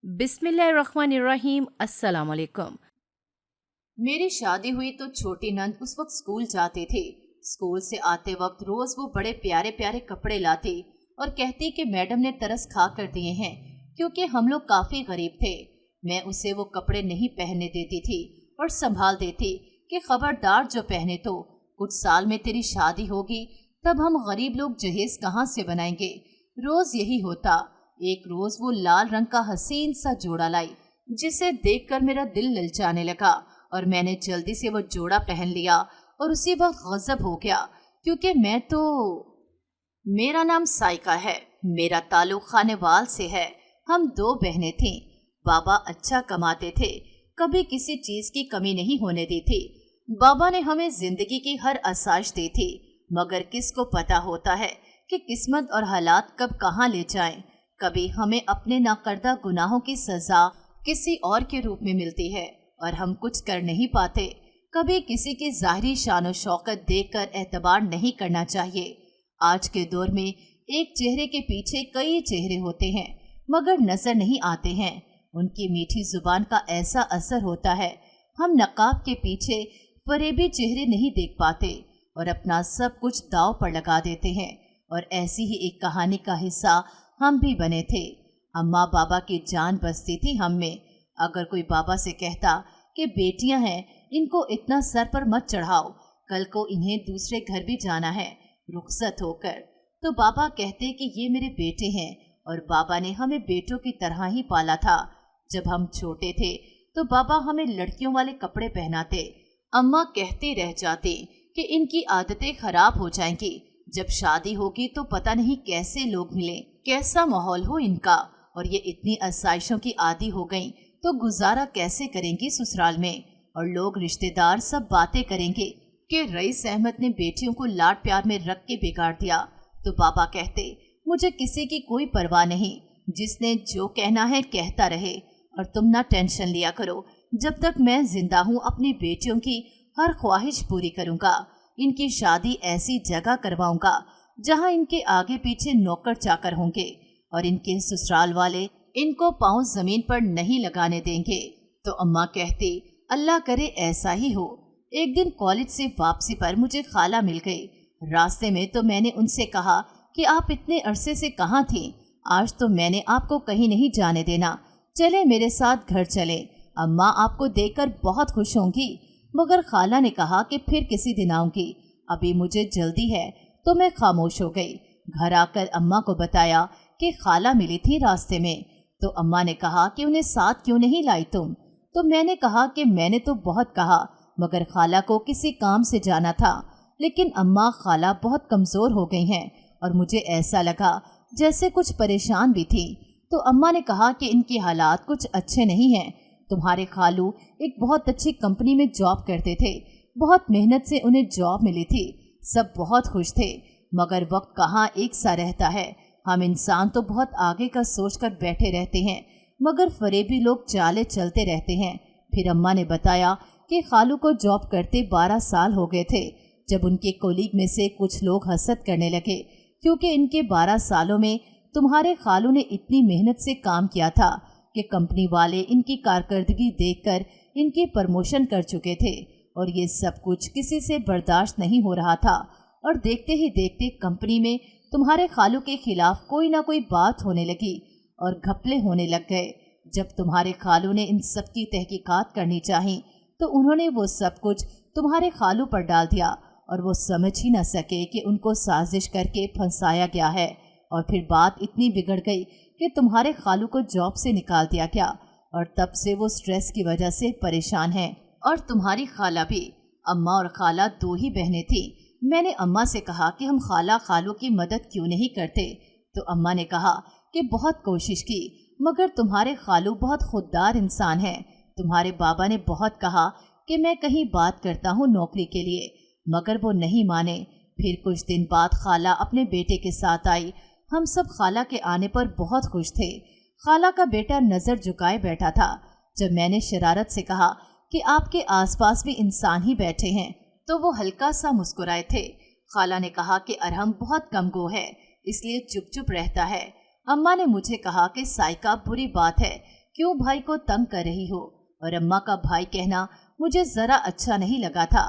बिस्मिल्लाहिर्रहमानिर्रहीम। अस्सलाम वालेकुम। मेरी शादी हुई तो छोटी नंद उस वक्त स्कूल जाती थी। स्कूल से आते वक्त रोज वो बड़े प्यारे प्यारे कपड़े लाती और कहती कि मैडम ने तरस खा कर दिए हैं, क्योंकि हम लोग काफी गरीब थे। मैं उसे वो कपड़े नहीं पहनने देती थी और संभाल देती कि खबरदार जो पहने तो कुछ साल में तेरी शादी होगी, तब हम गरीब लोग जहेज कहाँ से बनाएंगे। रोज यही होता। एक रोज वो लाल रंग का हसीन सा जोड़ा लाई, जिसे देखकर मेरा दिल ललचाने लगा और मैंने जल्दी से वो जोड़ा पहन लिया और उसी वक्त गजब हो गया, क्योंकि मेरा नाम साइका है, मेरा ताल्लुक खानेवाल से है। हम दो बहनें थीं। बाबा अच्छा कमाते थे, कभी किसी चीज की कमी नहीं होने दी थी। बाबा ने हमें जिंदगी की हर आसाइश दी थी, मगर किसको पता होता है कि किस्मत और हालात कब कहाँ ले जाएं। कभी हमें अपने नाकर्दा गुनाहों की सजा किसी और के रूप में मिलती है और हम कुछ कर नहीं पाते। कभी किसी की ज़ाहिरी शान और शौकत देखकर एतबार नहीं करना चाहिए। आज के दौर में एक चेहरे के पीछे कई चेहरे होते हैं, मगर नजर नहीं आते हैं। उनकी मीठी जुबान का ऐसा असर होता है, हम नकाब के पीछे फरेबी चेहरे नहीं देख पाते और अपना सब कुछ दाव पर लगा देते हैं। और ऐसी ही एक कहानी का हिस्सा हम भी बने थे। अम्मा बाबा की जान बसती थी हम में। अगर कोई बाबा से कहता कि बेटियां हैं, इनको इतना सर पर मत चढ़ाओ, कल को इन्हें दूसरे घर भी जाना है रुखसत होकर, तो बाबा कहते कि ये मेरे बेटे हैं। और बाबा ने हमें बेटों की तरह ही पाला था। जब हम छोटे थे तो बाबा हमें लड़कियों वाले कपड़े पहनाते। अम्मा कहती रह जाती कि इनकी आदतें खराब हो जाएंगी, जब शादी होगी तो पता नहीं कैसे लोग मिले, कैसा माहौल हो इनका। और ये इतनी आसाइशों की आदी हो गईं तो गुजारा कैसे करेंगी ससुराल में। और लोग रिश्तेदार सब बातें करेंगे कि रईस अहमद ने बेटियों को लाड प्यार में रख के बिगाड़ दिया। तो बाबा कहते, मुझे किसी की कोई परवाह नहीं, जिसने जो कहना है कहता रहे, और तुम ना टेंशन लिया करो। जब तक मैं जिंदा हूँ अपनी बेटियों की हर ख्वाहिश पूरी करूँगा। इनकी शादी ऐसी जगह करवाऊंगा जहां इनके आगे पीछे नौकर चाकर होंगे और इनके ससुराल वाले इनको पांव जमीन पर नहीं लगाने देंगे। तो अम्मा कहती, अल्लाह करे ऐसा ही हो। एक दिन कॉलेज से वापसी पर मुझे खाला मिल गई। रास्ते में तो मैंने उनसे कहा कि आप इतने अरसे से कहाँ थी, आज तो मैंने आपको कहीं नहीं जाने देना, चले मेरे साथ घर चले, अम्मा आपको देखकर बहुत खुश होंगी। मगर खाला ने कहा कि फिर किसी दिन आऊंगी, अभी मुझे जल्दी है। तो मैं खामोश हो गई। घर आकर अम्मा को बताया कि खाला मिली थी रास्ते में। तो अम्मा ने कहा कि उन्हें साथ क्यों नहीं लाई तुम। तो मैंने कहा कि मैंने तो बहुत कहा, मगर खाला को किसी काम से जाना था। लेकिन अम्मा खाला बहुत कमज़ोर हो गई हैं और मुझे ऐसा लगा जैसे कुछ परेशान भी थी। तो अम्मा ने कहा कि इनके हालात कुछ अच्छे नहीं हैं। तुम्हारे खालू एक बहुत अच्छी कंपनी में जॉब करते थे, बहुत मेहनत से उन्हें जॉब मिली थी, सब बहुत खुश थे। मगर वक्त कहाँ एक सा रहता है। हम इंसान तो बहुत आगे का सोचकर बैठे रहते हैं, मगर फरेबी लोग चाले चलते रहते हैं। फिर अम्मा ने बताया कि खालू को जॉब करते 12 साल हो गए थे, जब उनके कोलीग में से कुछ लोग हसद करने लगे, क्योंकि इनके 12 सालों में तुम्हारे खालू ने इतनी मेहनत से काम किया था कि कंपनी वाले इनकी कारकर्दगी देखकर इनकी प्रमोशन कर चुके थे। और ये सब कुछ किसी से बर्दाश्त नहीं हो रहा था। और देखते ही देखते कंपनी में तुम्हारे खालू के खिलाफ कोई ना कोई बात होने लगी और घपले होने लग गए। जब तुम्हारे खालू ने इन सब की तहकीकात करनी चाही तो उन्होंने वो सब कुछ तुम्हारे खालू पर डाल दिया और वो समझ ही न सके कि उनको साजिश करके फंसाया गया है। और फिर बात इतनी बिगड़ गई कि तुम्हारे खालू को जॉब से निकाल दिया गया और तब से वो स्ट्रेस की वजह से परेशान हैं। और तुम्हारी खाला भी। अम्मा और खाला दो ही बहनें थीं। मैंने अम्मा से कहा कि हम खाला खालू की मदद क्यों नहीं करते। तो अम्मा ने कहा कि बहुत कोशिश की, मगर तुम्हारे खालू बहुत खुददार इंसान हैं। तुम्हारे बाबा ने बहुत कहा कि मैं कहीं बात करता हूँ नौकरी के लिए, मगर वो नहीं माने। फिर कुछ दिन बाद खाला अपने बेटे के साथ आई। हम सब खाला के आने पर बहुत खुश थे। खाला का बेटा नज़र झुकाए बैठा था। जब मैंने शरारत से कहा कि आपके आसपास भी इंसान ही बैठे हैं, तो वो हल्का सा मुस्कुराए थे। खाला ने कहा कि अरहम बहुत कमगो है, इसलिए चुप चुप रहता है। अम्मा ने मुझे कहा कि साइका बुरी बात है क्यों भाई को तंग कर रही हो? और अम्मा का भाई कहना मुझे जरा अच्छा नहीं लगा था,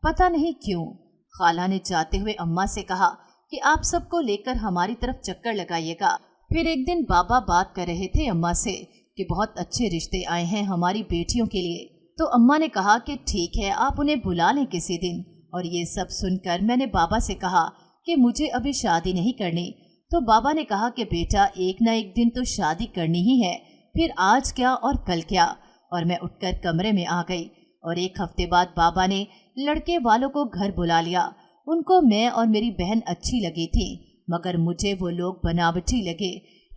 पता नहीं क्यों। खाला ने जाते हुए अम्मा से कहा कि आप सबको लेकर हमारी तरफ चक्कर लगाइएगा। फिर एक दिन बाबा बात कर रहे थे अम्मा से कि बहुत अच्छे रिश्ते आए हैं हमारी बेटियों के लिए। तो अम्मा ने कहा कि ठीक है, आप उन्हें बुला लें किसी दिन। और ये सब सुनकर मैंने बाबा से कहा कि मुझे अभी शादी नहीं करनी। तो बाबा ने कहा कि बेटा, एक ना एक दिन तो शादी करनी ही है, फिर आज क्या और कल क्या। और मैं उठकर कमरे में आ गई और एक हफ्ते बाद बाबा ने लड़के वालों को घर बुला लिया। उनको मैं और मेरी बहन अच्छी लगी थी, मगर मुझे वो लोग बनावटी लगे।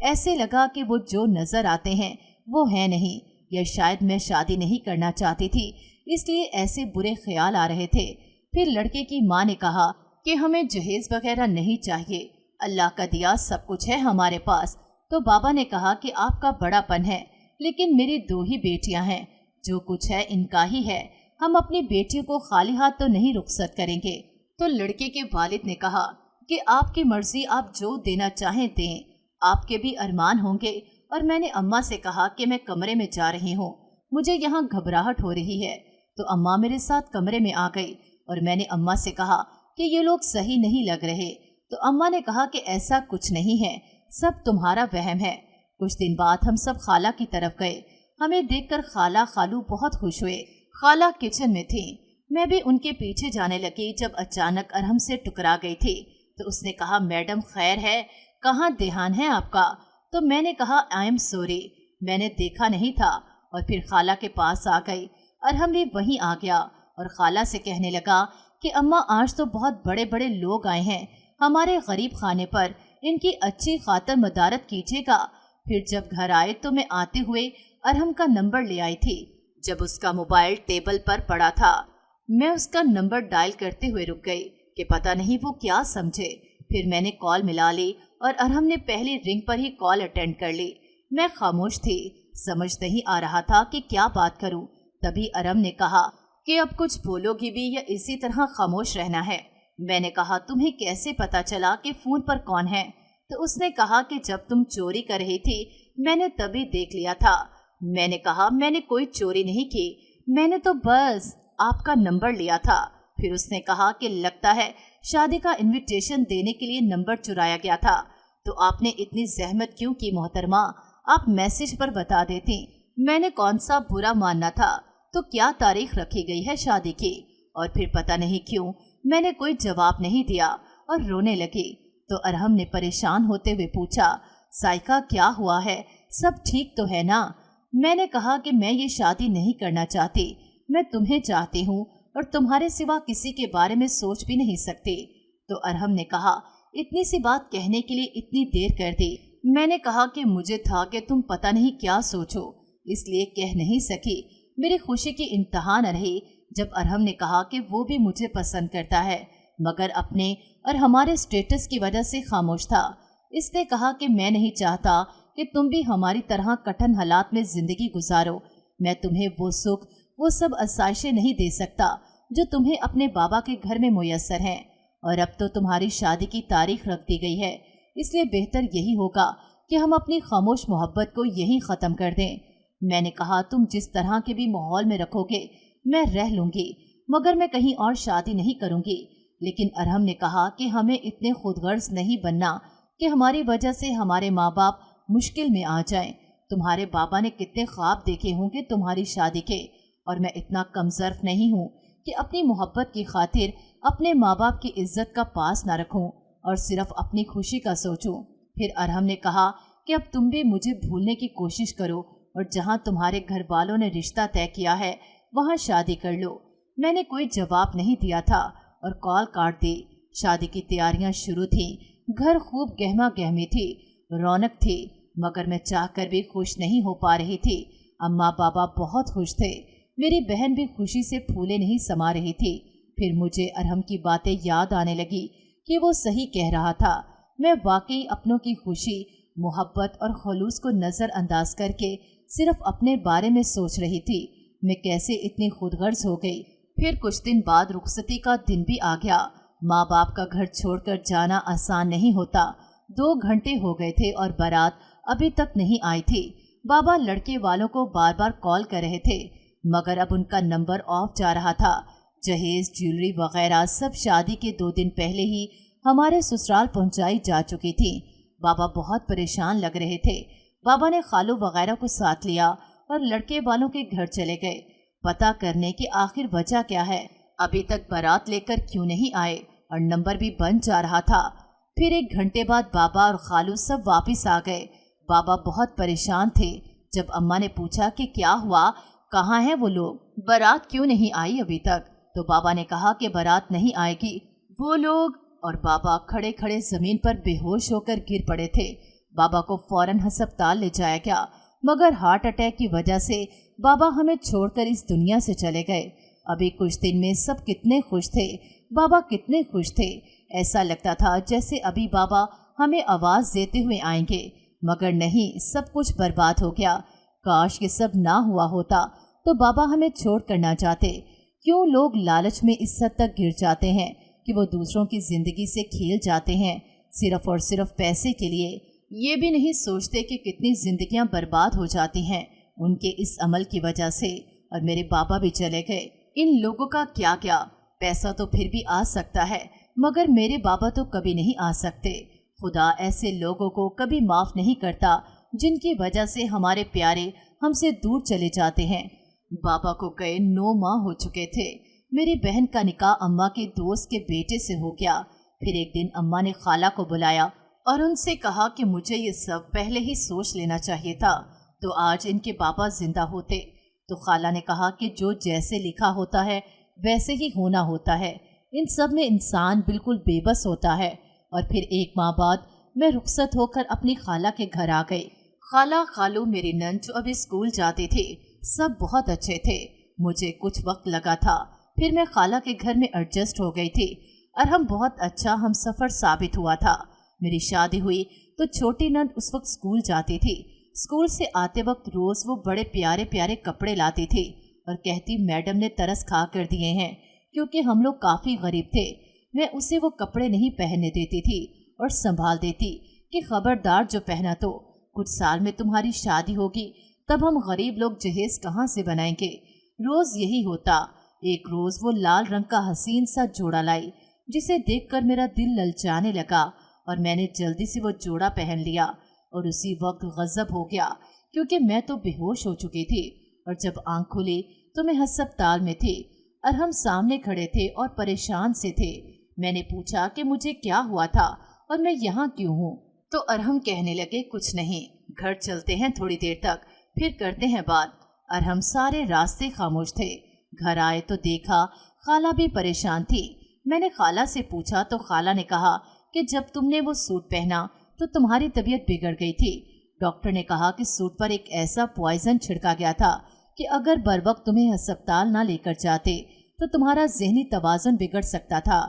ऐसे लगा कि वो जो नजर आते हैं वो है नहीं, या शायद मैं शादी नहीं करना चाहती थी, इसलिए ऐसे बुरे ख्याल आ रहे थे। फिर लड़के की माँ ने कहा कि हमें जहेज वगैरह नहीं चाहिए, अल्लाह का दिया सब कुछ है हमारे पास। तो बाबा ने कहा कि आपका बड़ापन है, लेकिन मेरी 2 ही बेटियां हैं, जो कुछ है इनका ही है, हम अपनी बेटियों को खाली हाथ तो नहीं रुखसत करेंगे। तो लड़के के वालिद ने कहा कि आपकी मर्जी, आप जो देना चाहें दें, आपके भी अरमान होंगे। और मैंने अम्मा से कहा कि मैं कमरे में जा रही हूँ, मुझे यहाँ घबराहट हो रही है। तो अम्मा मेरे साथ कमरे में आ गई और मैंने अम्मा से कहा कि ये लोग सही नहीं लग रहे। तो अम्मा ने कहा कि ऐसा कुछ नहीं है, सब तुम्हारा वहम है। कुछ दिन बाद हम सब खाला की तरफ गए। हमें देखकर खाला खालू बहुत खुश हुए। खाला किचन में थी, मैं भी उनके पीछे जाने लगी जब अचानक अरहम से टकरा गई थी। तो उसने कहा, मैडम खैर है, कहाँ ध्यान है आपका? तो मैंने कहा आई एम सॉरी, मैंने देखा नहीं था। और फिर खाला के पास आ गई। अरहम भी वहीं आ गया और खाला से कहने लगा कि अम्मा, आज तो बहुत बड़े बड़े लोग आए हैं हमारे गरीब खाने पर, इनकी अच्छी खातर मदारत कीजिएगा। फिर जब घर आए तो मैं आते हुए अरहम का नंबर ले आई थी। जब उसका मोबाइल टेबल पर पड़ा था, मैं उसका नंबर डायल करते हुए रुक गई कि पता नहीं वो क्या समझे। फिर मैंने कॉल मिला ली और अरहम ने पहली रिंग पर ही कॉल अटेंड कर ली। मैं खामोश थी, समझ नहीं आ रहा था कि क्या बात करूं। तभी अरहम ने कहा कि अब कुछ बोलोगी भी या इसी तरह खामोश रहना है? मैंने कहा, तुम्हें कैसे पता चला कि फोन पर कौन है? तो उसने कहा कि जब तुम चोरी कर रही थी मैंने तभी देख लिया था। मैंने कहा, मैंने कोई चोरी नहीं की, मैंने तो बस आपका नंबर लिया था। फिर उसने कहा कि लगता है शादी का इनविटेशन देने के लिए नंबर चुराया गया था। तो आपने इतनी जहमत क्यों की मोहतरमा? आप मैसेज पर बता देती, मैंने कौन सा बुरा मानना था। तो क्या तारीख रखी गई है शादी की? और फिर पता नहीं क्यों मैंने कोई जवाब नहीं दिया और रोने लगी। तो अरहम ने परेशान होते हुए पूछा, साइका क्या हुआ है, सब ठीक तो है ना? मैंने कहा कि मैं ये शादी नहीं करना चाहती, मैं तुम्हें चाहती हूँ और तुम्हारे सिवा किसी के बारे में सोच भी नहीं सकती। तो अरहम ने कहा, इतनी सी बात कहने के लिए इतनी देर कर दी? मैंने कहा कि मुझे था कि तुम पता नहीं क्या सोचो, इसलिए कह नहीं सकी। मेरी खुशी की इंतहा न रही जब अरहम ने कहा कि वो भी मुझे पसंद करता है, मगर अपने और हमारे स्टेटस की वजह से खामोश था। इसने कहा कि मैं नहीं चाहता कि तुम भी हमारी तरह कठिन हालात में जिंदगी गुजारो। मैं तुम्हें वो सुख, वो सब आसाइशें नहीं दे सकता जो तुम्हें अपने बाबा के घर में मुयस्सर हैं। और अब तो तुम्हारी शादी की तारीख रख दी गई है, इसलिए बेहतर यही होगा कि हम अपनी खामोश मोहब्बत को यहीं ख़त्म कर दें। मैंने कहा, तुम जिस तरह के भी माहौल में रखोगे मैं रह लूँगी, मगर मैं कहीं और शादी नहीं करूँगी। लेकिन अरहम ने कहा कि हमें इतने खुदगर्ज नहीं बनना कि हमारी वजह से हमारे माँ बाप मुश्किल में आ जाएं। तुम्हारे बाबा ने कितने ख्वाब देखे होंगे तुम्हारी शादी के, और मैं इतना कमज़र्फ नहीं हूँ कि अपनी मोहब्बत की खातिर अपने माँ बाप की इज्जत का पास ना रखूँ और सिर्फ अपनी खुशी का सोचूं। फिर अरहम ने कहा कि अब तुम भी मुझे भूलने की कोशिश करो और जहाँ तुम्हारे घर वालों ने रिश्ता तय किया है वहाँ शादी कर लो। मैंने कोई जवाब नहीं दिया था और कॉल काट दी। शादी की तैयारियां शुरू थी, घर खूब गहमा गहमी थी, रौनक थी, मगर मैं चाहकर भी खुश नहीं हो पा रही थी। अम्मा बाबा बहुत खुश थे, मेरी बहन भी खुशी से फूले नहीं समा रही थी। फिर मुझे अरहम की बातें याद आने लगी कि वो सही कह रहा था। मैं वाकई अपनों की खुशी, मोहब्बत और खलूस को नज़रअंदाज करके सिर्फ अपने बारे में सोच रही थी। मैं कैसे इतनी खुदगर्ज हो गई। फिर कुछ दिन बाद रुखसती का दिन भी आ गया। माँ बाप का घर छोड़कर जाना आसान नहीं होता। 2 घंटे हो गए थे और बारात अभी तक नहीं आई थी। बाबा लड़के वालों को बार बार कॉल कर रहे थे, मगर अब उनका नंबर ऑफ जा रहा था। जहेज, ज्वेलरी वगैरह सब शादी के 2 दिन पहले ही हमारे ससुराल पहुंचाई जा चुकी थी। बाबा बहुत परेशान लग रहे थे। बाबा ने खालू वगैरह को साथ लिया और लड़के वालों के घर चले गए, पता करने की आखिर वजह क्या है, अभी तक बारात लेकर क्यों नहीं आए, और नंबर भी बंद जा रहा था। फिर 1 घंटे बाद बाबा और खालू सब वापस आ गए। बाबा बहुत परेशान थे। जब अम्मा ने पूछा कि क्या हुआ, कहाँ हैं वो लोग, बारात क्यों नहीं आई अभी तक, तो बाबा ने कहा कि बारात नहीं आएगी, वो लोग, और बाबा खड़े खड़े जमीन पर बेहोश होकर गिर पड़े थे। बाबा को फौरन अस्पताल ले जाया गया, मगर हार्ट अटैक की वजह से बाबा हमें छोड़कर इस दुनिया से चले गए। अभी कुछ दिन में सब कितने खुश थे, बाबा कितने खुश थे। ऐसा लगता था जैसे अभी बाबा हमें आवाज़ देते हुए आएंगे, मगर नहीं, सब कुछ बर्बाद हो गया। काश ये सब ना हुआ होता तो बाबा हमें छोड़ कर ना जाते। क्यों लोग लालच में इस हद तक गिर जाते हैं कि वो दूसरों की ज़िंदगी से खेल जाते हैं, सिर्फ और सिर्फ पैसे के लिए। ये भी नहीं सोचते कि कितनी जिंदगियां बर्बाद हो जाती हैं उनके इस अमल की वजह से। और मेरे बाबा भी चले गए। इन लोगों का क्या क्या, पैसा तो फिर भी आ सकता है, मगर मेरे बाबा तो कभी नहीं आ सकते। खुदा ऐसे लोगों को कभी माफ़ नहीं करता जिनकी वजह से हमारे प्यारे हमसे दूर चले जाते हैं। बाबा को गए 9 माह हो चुके थे। मेरी बहन का निकाह अम्मा के दोस्त के बेटे से हो गया। फिर एक दिन अम्मा ने खाला को बुलाया और उनसे कहा कि मुझे ये सब पहले ही सोच लेना चाहिए था, तो आज इनके बाबा जिंदा होते। तो खाला ने कहा कि जो जैसे लिखा होता है वैसे ही होना होता है, इन सब में इंसान बिल्कुल बेबस होता है। और फिर 1 माह बाद मैं रुखसत होकर अपनी खाला के घर आ गई। खाला, खालू, मेरी नंद जो अभी स्कूल जाते थे, सब बहुत अच्छे थे। मुझे कुछ वक्त लगा था, फिर मैं खाला के घर में एडजस्ट हो गई थी और हम बहुत अच्छा हम सफ़र साबित हुआ था। मेरी शादी हुई तो छोटी नंद उस वक्त स्कूल जाती थी। स्कूल से आते वक्त रोज़ वो बड़े प्यारे प्यारे कपड़े लाती थी और कहती मैडम ने तरस खा कर दिए हैं, क्योंकि हम लोग काफ़ी गरीब थे। मैं उसे वो कपड़े नहीं पहनने देती थी और संभाल देती कि खबरदार जो पहना तो कुछ साल में तुम्हारी शादी होगी, तब हम गरीब लोग जहेज कहाँ से बनाएंगे। रोज़ यही होता। एक रोज़ वो लाल रंग का हसीन सा जोड़ा लाई, जिसे देखकर मेरा दिल ललचाने लगा और मैंने जल्दी से वो जोड़ा पहन लिया। और उसी वक्त गजब हो गया, क्योंकि मैं तो बेहोश हो चुकी थी और जब आंख खुली तो मैं अस्पताल में थी और हम सामने खड़े थे और परेशान से थे। मैंने पूछा कि मुझे क्या हुआ था और मैं यहाँ क्यों हूँ, तो अरहम कहने लगे कुछ नहीं, घर चलते हैं थोड़ी देर तक, फिर करते हैं बात। अरहम सारे रास्ते खामोश थे। घर आए तो देखा खाला भी परेशान थी। मैंने खाला से पूछा तो खाला ने कहा कि जब तुमने वो सूट पहना तो तुम्हारी तबीयत बिगड़ गई थी। डॉक्टर ने कहा कि सूट पर एक ऐसा पॉइजन छिड़का गया था कि अगर बर वक्त तुम्हें अस्पताल ना लेकर जाते तो तुम्हारा जहनी तवाज़ुन बिगड़ सकता था।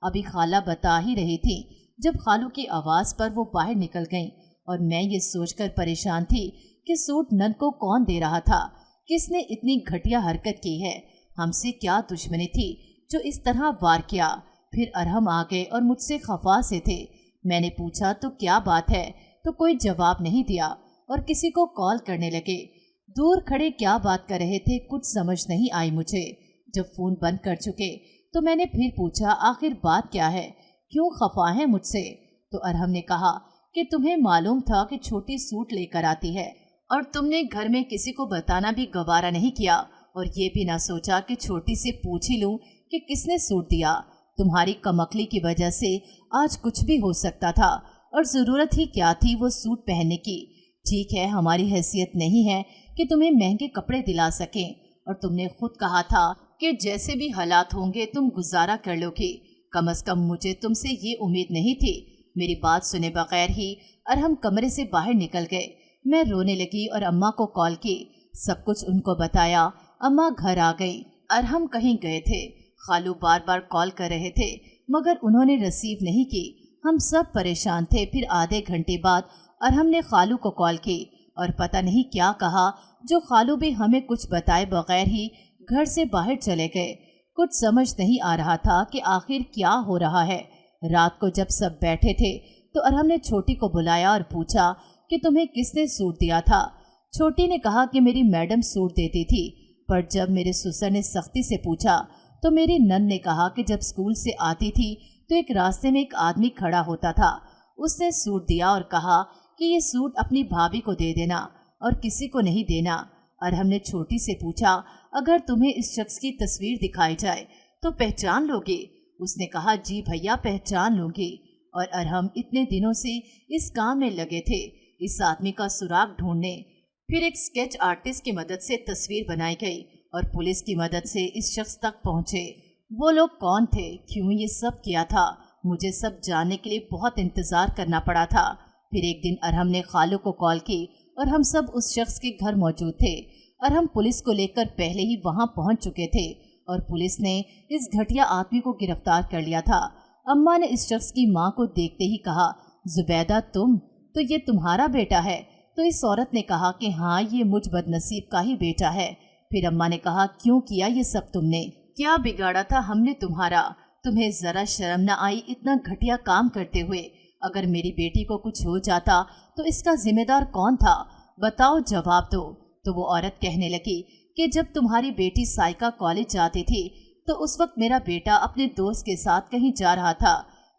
अभी खाला बता ही रही थी जब खालू की आवाज़ पर वो बाहर निकल गईं और मैं ये सोचकर परेशान थी कि सूट नन को कौन दे रहा था, किसने इतनी घटिया हरकत की है, हमसे क्या दुश्मनी थी जो इस तरह वार किया। फिर अरहम आ गए और मुझसे खफा से थे। मैंने पूछा तो क्या बात है, तो कोई जवाब नहीं दिया और किसी को कॉल करने लगे। दूर खड़े क्या बात कर रहे थे कुछ समझ नहीं आई मुझे। जब फ़ोन बंद कर चुके तो मैंने फिर पूछा आखिर बात क्या है, क्यों खफा है मुझसे। तो अरहम ने कहा कि तुम्हें मालूम था कि छोटी सूट लेकर आती है और तुमने घर में किसी को बताना भी गवारा नहीं किया और ये भी ना सोचा कि छोटी से पूछ ही लूँ कि किसने सूट दिया। तुम्हारी कमकली की वजह से आज कुछ भी हो सकता था और ज़रूरत ही क्या थी वो सूट पहनने की। ठीक है, हमारी हैसियत नहीं है कि तुम्हें महंगे कपड़े दिला सकें और तुमने खुद कहा था कि जैसे भी हालात होंगे तुम गुजारा कर लोगी। कम से कम मुझे तुमसे ये उम्मीद नहीं थी। मेरी बात सुने बगैर ही अरहम कमरे से बाहर निकल गए। मैं रोने लगी और अम्मा को कॉल की, सब कुछ उनको बताया। अम्मा घर आ गई। अरहम कहीं गए थे। खालू बार बार कॉल कर रहे थे मगर उन्होंने रिसीव नहीं की। हम सब परेशान थे। फिर आधे घंटे बाद अरहम ने खालू को कॉल की और पता नहीं क्या कहा, जो खालू भी हमें कुछ बताए बगैर ही घर से बाहर चले गए। कुछ समझ नहीं आ रहा था कि आखिर क्या हो रहा है। रात को जब सब बैठे थे तो अरहम ने छोटी को बुलाया और पूछा कि तुम्हें किसने सूट दिया था। छोटी ने कहा कि मेरी मैडम सूट देती थी, पर जब मेरे ससुर ने सख्ती से पूछा तो मेरी नन ने कहा कि जब स्कूल से आती थी तो एक रास्ते में एक आदमी खड़ा होता था। उसने सूट दिया और कहा कि ये सूट अपनी भाभी को दे देना और किसी को नहीं देना। और हमने छोटी से पूछा, अगर तुम्हें इस शख्स की तस्वीर दिखाई जाए तो पहचान लोगे? उसने कहा, जी भैया पहचान लूंगी। और अरहम इतने दिनों से इस काम में लगे थे, इस आदमी का सुराग ढूंढने। फिर एक स्केच आर्टिस्ट की मदद से तस्वीर बनाई गई और पुलिस की मदद से इस शख्स तक पहुंचे। वो लोग कौन थे, क्यों ये सब किया था, मुझे सब जानने के लिए बहुत इंतजार करना पड़ा था। फिर एक दिन अरहम ने खालू को कॉल की और हम सब उस शख्स के घर मौजूद थे। अरहम पुलिस को लेकर पहले ही वहां पहुंच चुके थे और पुलिस ने इस घटिया आदमी को गिरफ्तार कर लिया था। अम्मा ने इस शख्स की माँ को देखते ही कहा, जुबैदा तुम, तो ये तुम्हारा बेटा है? तो इस औरत ने कहा कि हाँ, ये मुझ बदनसीब का ही बेटा है। फिर अम्मा ने कहा, क्यों किया ये सब तुमने? क्या बिगाड़ा था हमने तुम्हारा? तुम्हें जरा शर्म न आई इतना घटिया काम करते हुए? अगर मेरी बेटी को कुछ हो जाता तो इसका जिम्मेदार कौन था? बताओ, जवाब दो। तो वो औरत कहने लगी कि जब तुम्हारी बेटी साइका कॉलेज जाती थी तो उस वक्त मेरा बेटा अपने दोस्त के साथ कहीं जा रहा था।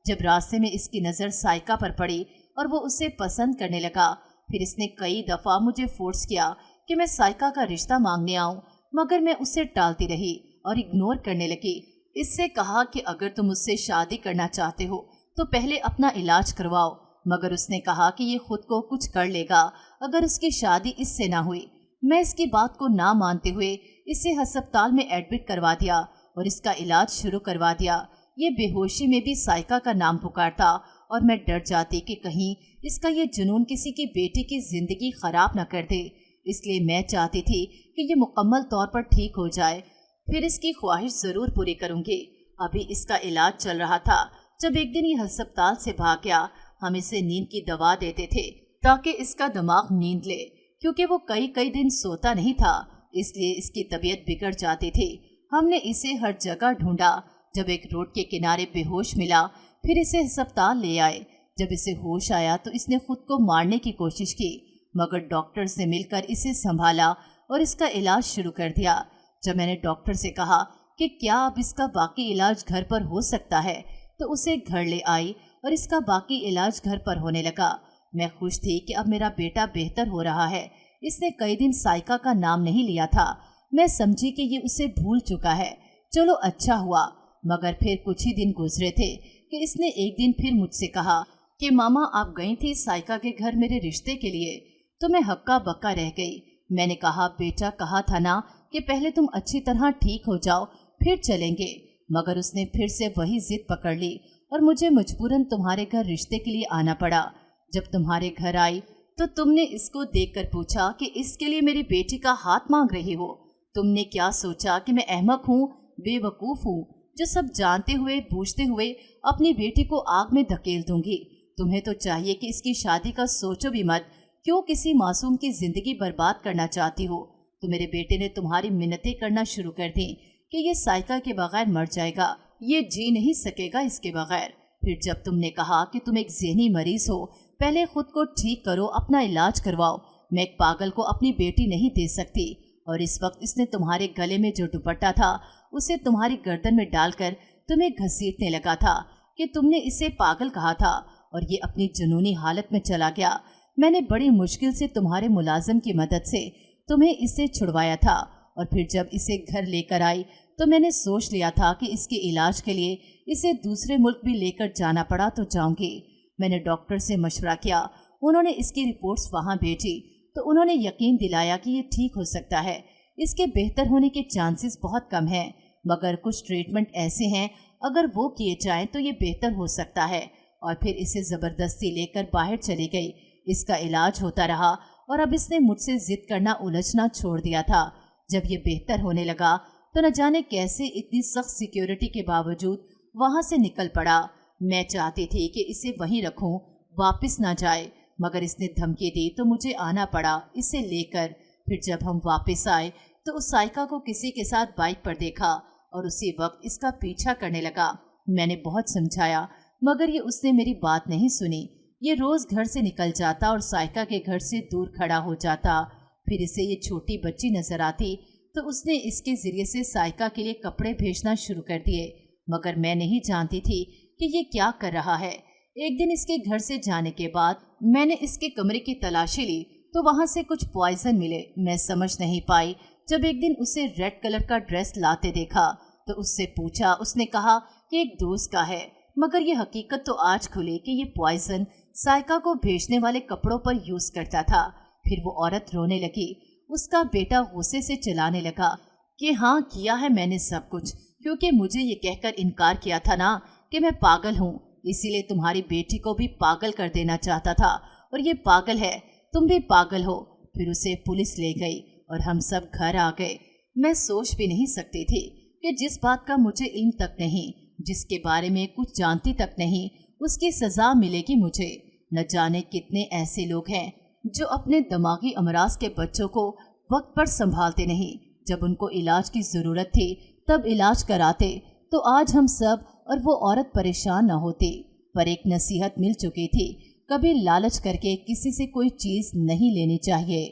जब रास्ते में इसकी नज़र साइका पर पड़ी और वो उसे पसंद करने लगा, फिर इसने कई दफ़ा मुझे फोर्स किया कि मैं साइका का रिश्ता मांगने आऊं, मगर मैं उसे टालती रही और इग्नोर करने लगी। इससे कहा कि अगर तुम उससे शादी करना चाहते हो तो पहले अपना इलाज करवाओ, मगर उसने कहा कि ये खुद को कुछ कर लेगा अगर उसकी शादी इससे ना हुई। मैं इसकी बात को ना मानते हुए इसे अस्पताल में एडमिट करवा दिया और इसका इलाज शुरू करवा दिया। ये बेहोशी में भी साइका का नाम पुकारता और मैं डर जाती कि कहीं इसका ये जुनून किसी की बेटी की जिंदगी खराब न कर दे। इसलिए मैं चाहती थी कि ये मुकम्मल तौर पर ठीक हो जाए, फिर इसकी ख्वाहिश ज़रूर पूरी करूँगी। अभी इसका इलाज चल रहा था जब एक दिन ये अस्पताल से भाग गया। हम इसे नींद की दवा देते थे ताकि इसका दिमाग नींद ले, क्योंकि वो कई दिन सोता नहीं था, इसलिए इसकी तबीयत बिगड़ जाती थी। हमने इसे हर जगह ढूंढा। जब एक रोड के किनारे बेहोश मिला, फिर इसे अस्पताल ले आए। जब इसे होश आया तो इसने खुद को मारने की कोशिश की, मगर डॉक्टर्स ने मिलकर इसे संभाला और इसका इलाज शुरू कर दिया। जब मैंने डॉक्टर से कहा कि क्या अब इसका बाकी इलाज घर पर हो सकता है, तो उसे घर ले आई और इसका बाकी इलाज घर पर होने लगा। मैं खुश थी कि अब मेरा बेटा बेहतर हो रहा है। इसने कई दिन साइका का नाम नहीं लिया था। मैं समझी कि ये उसे भूल चुका है। चलो अच्छा हुआ। मगर फिर कुछ ही दिन गुजरे थे कि इसने एक दिन फिर मुझसे कहा कि मामा आप गई थी साइका के घर मेरे रिश्ते के लिए, तो मैं हक्का बक्का रह गई। मैंने कहा, बेटा कहा था ना कि पहले तुम अच्छी तरह ठीक हो जाओ फिर चलेंगे। मगर उसने फिर से वही जिद पकड़ ली और मुझे मजबूरन तुम्हारे घर रिश्ते के लिए आना पड़ा। जब तुम्हारे घर आई तो तुमने इसको देखकर पूछा कि इसके लिए मेरी बेटी का हाथ मांग रही हो। तुमने क्या सोचा कि मैं अहमक हूँ, बेवकूफ़ हूँ, जो सब जानते हुए बूझते हुए अपनी बेटी को आग में धकेल दूंगी? तुम्हें तो चाहिए कि इसकी शादी का सोचो भी मत। क्यों किसी मासूम की जिंदगी बर्बाद करना चाहती हो? तो मेरे बेटे ने तुम्हारी मिन्नतें करना शुरू कर दी कि ये साइका के बगैर मर जाएगा, ये जी नहीं सकेगा इसके बगैर। फिर जब तुमने कहा कि तुम एक ज़हनी मरीज हो, पहले खुद को ठीक करो, अपना इलाज करवाओ, मैं एक पागल को अपनी बेटी नहीं दे सकती। और इस वक्त इसने तुम्हारे गले में जो दुपट्टा था उसे तुम्हारी गर्दन में डालकर तुम्हें घसीटने लगा था कि तुमने इसे पागल कहा था और ये अपनी जुनूनी हालत में चला गया। मैंने बड़ी मुश्किल से तुम्हारे मुलाजिम की मदद से तुम्हें इससे छुड़वाया था और फिर जब इसे घर लेकर आई तो मैंने सोच लिया था कि इसके इलाज के लिए इसे दूसरे मुल्क भी लेकर जाना पड़ा तो जाऊंगी। मैंने डॉक्टर से मशवरा किया, उन्होंने इसकी रिपोर्ट्स वहां भेजी तो उन्होंने यकीन दिलाया कि ये ठीक हो सकता है। इसके बेहतर होने के चांसेस बहुत कम हैं, मगर कुछ ट्रीटमेंट ऐसे हैं अगर वो किए जाएं तो ये बेहतर हो सकता है। और फिर इसे ज़बरदस्ती लेकर बाहर चली गई। इसका इलाज होता रहा और अब इसने मुझसे जिद करना उलझना छोड़ दिया था। जब ये बेहतर होने लगा तो न जाने कैसे इतनी सख्त सिक्योरिटी के बावजूद वहाँ से निकल पड़ा। मैं चाहती थी कि इसे वहीं रखूं, वापस ना जाए, मगर इसने धमकी दी तो मुझे आना पड़ा इसे लेकर। फिर जब हम वापस आए तो उस साइका को किसी के साथ बाइक पर देखा और उसी वक्त इसका पीछा करने लगा। मैंने बहुत समझाया मगर ये उसने मेरी बात नहीं सुनी। ये रोज़ घर से निकल जाता और साइका के घर से दूर खड़ा हो जाता। फिर इसे ये छोटी बच्ची नजर आती तो उसने इसके जरिए से साइका के लिए कपड़े भेजना शुरू कर दिए, मगर मैं नहीं जानती थी कि ये क्या कर रहा है। एक दिन इसके घर से जाने के बाद मैंने इसके कमरे की तलाशी ली तो वहां से कुछ पॉइजन मिले। मैं समझ नहीं पाई। जब एक दिन उसे रेड कलर का ड्रेस लाते देखा तो उससे पूछा। उसने कहा कि एक दोस्त का है, मगर ये हकीकत तो आज खुली कि ये पॉइजन साइका को भेजने वाले कपड़ों पर यूज करता था। फिर वो औरत रोने लगी। उसका बेटा गुस्से से चिल्लाने लगा कि हाँ, किया है मैंने सब कुछ, क्योंकि मुझे ये कहकर इनकार किया था ना कि मैं पागल हूँ, इसीलिए तुम्हारी बेटी को भी पागल कर देना चाहता था, और ये पागल है, तुम भी पागल हो। फिर उसे पुलिस ले गई और हम सब घर आ गए। मैं सोच भी नहीं सकती थी कि जिस बात का मुझे इल्म तक नहीं, जिसके बारे में कुछ जानती तक नहीं, उसकी सजा मिलेगी मुझे। न जाने कितने ऐसे लोग हैं जो अपने दिमागी अमराज के बच्चों को वक्त पर संभालते नहीं। जब उनको इलाज की ज़रूरत थी तब इलाज कराते तो आज हम सब और वो औरत परेशान न होती। पर एक नसीहत मिल चुकी थी, कभी लालच करके किसी से कोई चीज़ नहीं लेनी चाहिए।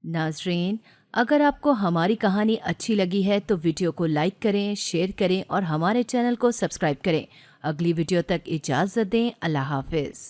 नाजरीन, अगर आपको हमारी कहानी अच्छी लगी है तो वीडियो को लाइक करें, शेयर करें और हमारे चैनल को सब्सक्राइब करें। अगली वीडियो तक इजाज़त दें। अल्लाह हाफिज़।